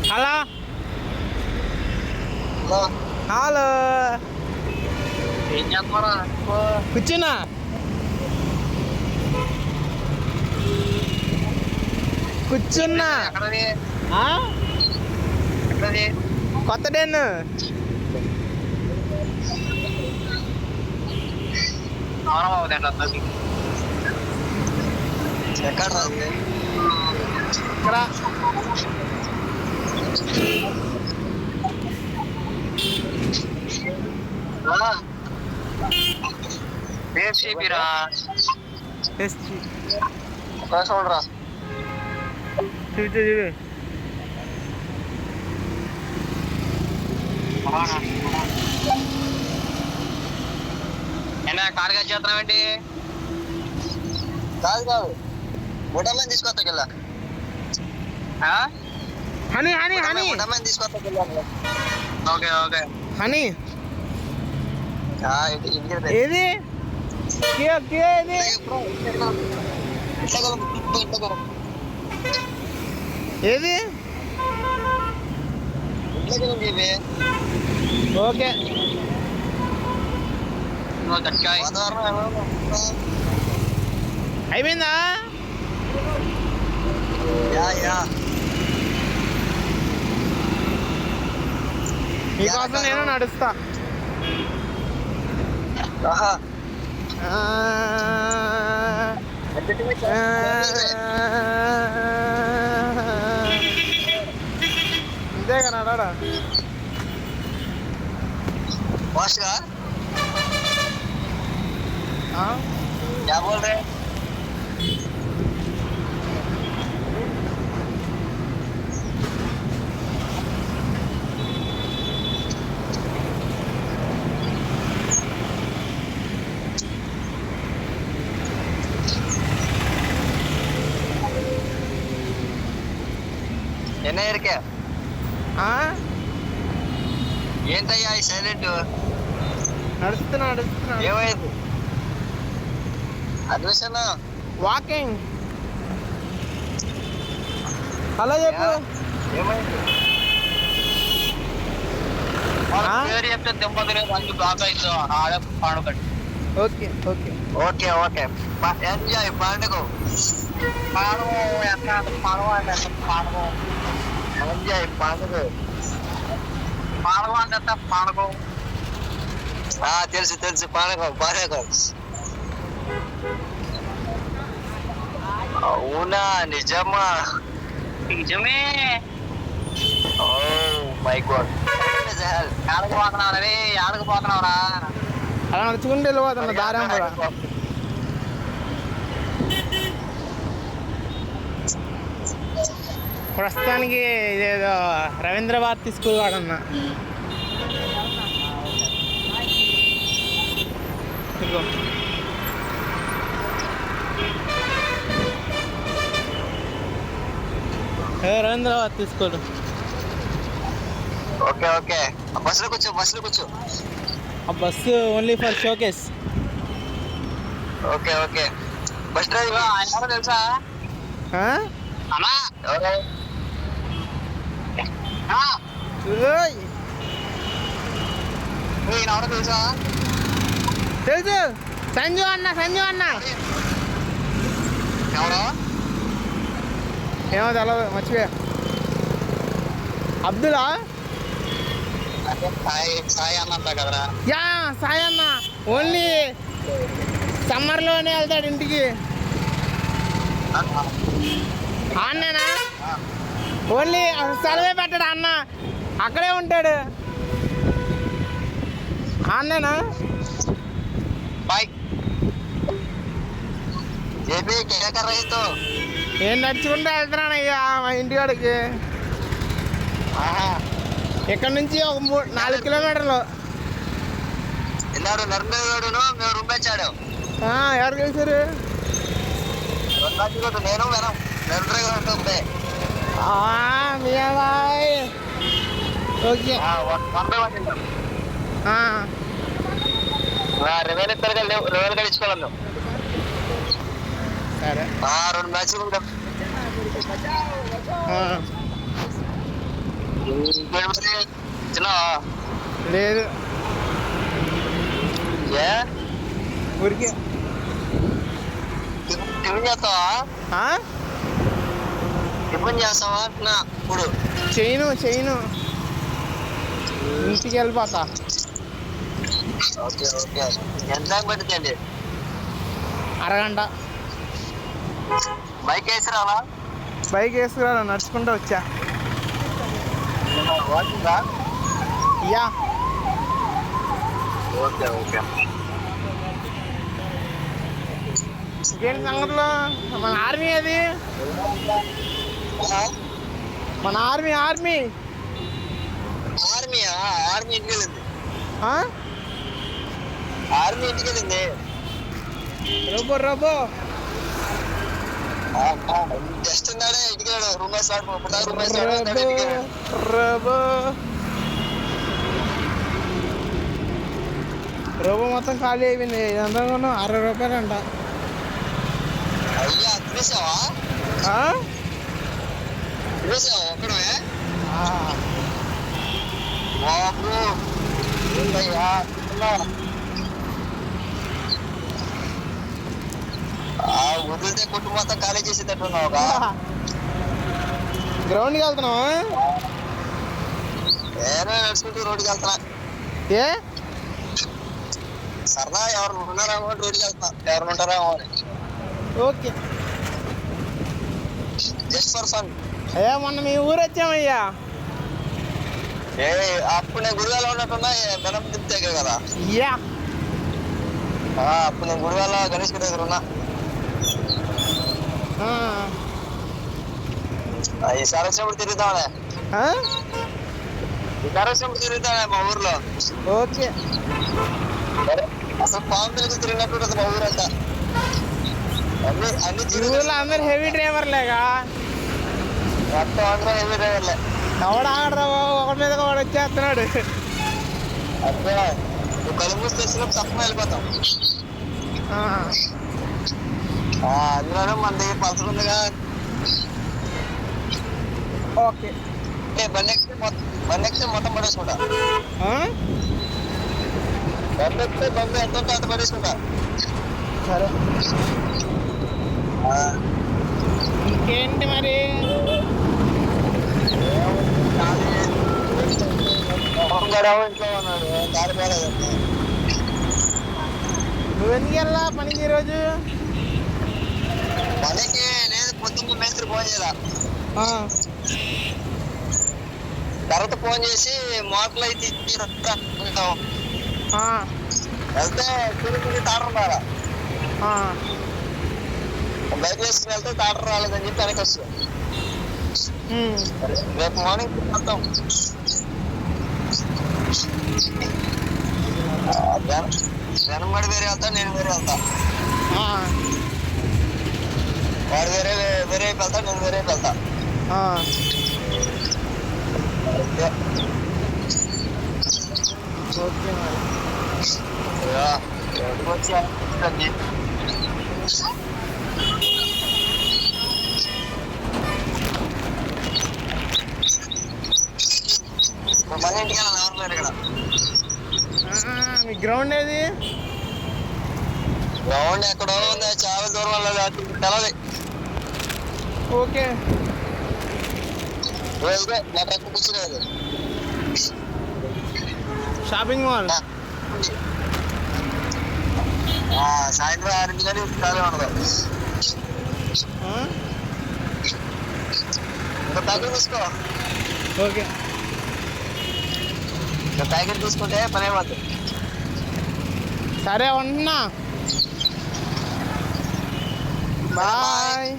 Hello hello hello ఏం చేస్తున్నారా? కూర్చున్నా కూర్చున్నా ఎక్కడది ఆ? ఎక్కడది? కొత్త డెన్ అవునబాబు దాంట్లో ఎక్కడ రాదు ఇక్కడ రా చూడరా చూడు అయినా కారుగా చేస్తున్నావేంటి? కాదు కాదు బుడమ్మని తీసుకొస్తాకెళ్ళా హనీ హనీ హనీ బుడమ్మని తీసుకొస్తాకెళ్ళా. ఓకే ఓకే హనీ ఇంటికి ఏది ఏది ఏది ఓకే అయిపోయిందా? మీకోసం నేను నడుస్తా. అంతేగా నడా क्या बोल रहे? ఎన్న ఇరికే ఏంటయ్యా ఈ సైలెంట్? నడుస్తున్నా ఏమైంది? Admission walking. హలో చెప్పు. ఏమైంది? పేరు చెప్తే దెబ్బలు అన్ని బాగా అవుతుంది. ఆడే పాడుకండి. Okay okay okay okay enjoy పండుగ పాడవు ఎట్లా పాడవు అంటే పాడవు ఎంజాయ్ పండుగ పాడవు అంటే పాడవు. తెలుసు తెలుసు పండుగ పండుగ. అవునా నిజమా? నిజమే. Oh my God. ఆడకపోతున్నావు రే ఆడకపోతున్నావురా? అలా నడుచుకుంటూ వెళ్ళిపోతున్నా దారం కూడా. ప్రస్తుతానికి ఇదేదో రవీంద్ర భారతి స్కూల్ వాడన్నా. Ravindra Bharati school. Okay okay బస్సులో కూర్చో. ఆ bus only for showcase. Okay okay bus driver ఆయన తెలుసా? అన్నా తెలుసా? తెలుసు సంజు అన్న ఎవరో ఏమో తెలదు మర్చిపోయా. అబ్దులా సాయి అన్నంత కదరా? యా సాయి అన్న ఓన్లీ సమ్మర్లోనే వెళ్తాడు ఇంటికి. అన్నేనా? ఓన్లీ సెలవే పెట్టాడు అన్న, అక్కడే ఉంటాడు. అన్నేనా? ఏం నడుచుకుంటూ వెళ్తున్నాను అయ్యా మా ఇంటికాడికి. ఇక్కడ నుంచి ఒక 4 కిలోమీటర్లు. రూమ్ వచ్చాడు. ఎవరు కలిసారు? నేను ఓకే రెవెన్యూ గడించుకోవాలి. సరే 2 మ్యాచ్లు ఉంటాం. ఇంకేంటి మరి తిన్నావా? లేదు, ఏ ఊరికే. టిఫిన్ చేస్తావా? ఆ? టిఫిన్ చేస్తావా అంటున్నా ఇప్పుడు. చేయను ఇంటికి వెళ్ళిపోతా. Okay okay. ఎంత దాకా పడుతుందండి? అరగంట. బైక్ వేసి రావాలా? బైక్ వేసుకురా, నడుచుకుంటూ వచ్చా. వాకింగా? యా. Okay okay. ఇంకేంటి సంగతులు? మన ఆర్మీ అది, మన ఆర్మీ ఆర్మీయా? ఆర్మీ ఇంటికి వెళ్ళింది. ఆర్మీ ఇంటికి వెళ్ళింది. రోబో జస్ట్ ఉన్నాడే ఇంటికి వెళ్ళాడు. రూమ్ వేసి రూమ్ రోబో మొత్తం ఖాళీ అయిపోయింది. ఎంత కొన్నావు? 60 రూపాయలు అంట. అయ్యా తినేసావా? తినేసావా ఒక్కడే? బాబు ఏంటయ్యా వదిలితే కొట్టు మొత్తం ఖాళీ చేసేటట్టున్నావు. గ్రౌండ్కి వెళ్తున్నావా? నేను నడుచుకుంటూ రోడ్డుకి వెళ్తున్నా. ఏ సరదా ఎవరు ఉన్నారేమో రోడ్డుకి వెళ్తున్నా. ఎవరు ఉంటారేమో అని. ఓకే. Just for fun. అయ్యా మొన్న మీ ఊరు వచ్చామయ్యా. అప్పుడు నేను గుడివాలో ఉన్నట్టున్నా. బెనం తిప్పితే కదా. యా. అప్పుడు నేను గుడివాలో గణేష్ గుడి దగ్గర ఉన్నా. ఈసారి వచ్చినప్పుడు తిరుగుతామనే. ఈసారి వచ్చినప్పుడు తిరుగుతామే మా ఊర్లో. ఓకే. అసలు పాము పిల్లలు తిరిగినట్టు ఉంటుంది మా ఊరంతా. అన్ని ఊర్లో అందరు హెవీ డ్రైవర్లేగా. మొత్తం అందరూ హెవీ డ్రైవర్లే. ఎవడు ఆడరా బాబు, ఒకటి మీద ఒకటి వచ్చేస్తున్నాడు. అంటే కళ్ళు మూసి తెచ్చినప్పుడు తప్పకుండా వెళ్ళిపోతాం. అందులోనే మన దగ్గర పల్సర్ ఉందిగా. ఓకే. బండి ఎక్కితే మొత్తం పడేసుకుంటా. బండి ఎక్కితే బండి ఎంత ఉంటే అంత పడేసుకుంటా. సరే. ఇంకేంటి మరి? ఇంట్లో ఉన్నాడు. దారి పోలేదు. నువ్వెందుకు వెళ్ళా పనికి ఈరోజు? పనికి లేదు, పొద్దున్న మేస్త్రి ఫోన్ చేయాల. తర్వాత ఫోన్ చేసి మోటార్లు అయితే వెళ్తే తిరిగి టాటర్ రాలా. బైక్ వేసుకుని వెళ్తే టాటర్ రాలేదని చెప్పి వెనక్కి వస్తుంది. రేపు మార్నింగ్ వెళ్తాం. జనం వాడు వేరే వెళ్తా, నేను వేరే వెళ్తా. వాడు వేరే వెళ్తా, నేను వేరే వెళ్తా. ఓకే మరి. వచ్చి మన ఇంటికి వెళ్ళాలి. ఎవరు లేరు ఇక్కడ. మీ గ్రౌండ్ ఏది? గ్రౌండ్ ఎక్కడో ఉంది, చాలా దూరం వెళ్ళాలి. తెలది. ఓకే. నా పక్క కూర్చునేది షాపింగ్ మాల్. సాయంత్రం 6 కానీ ఖాళీ ఉండదు. ఇంకా ప్యాకెట్ తీసుకో. ఓకే. ఇంకా ప్యాకెట్ తీసుకుంటే పని అయిపోతుంది. సరే ఉంటున్నా. బాయ్.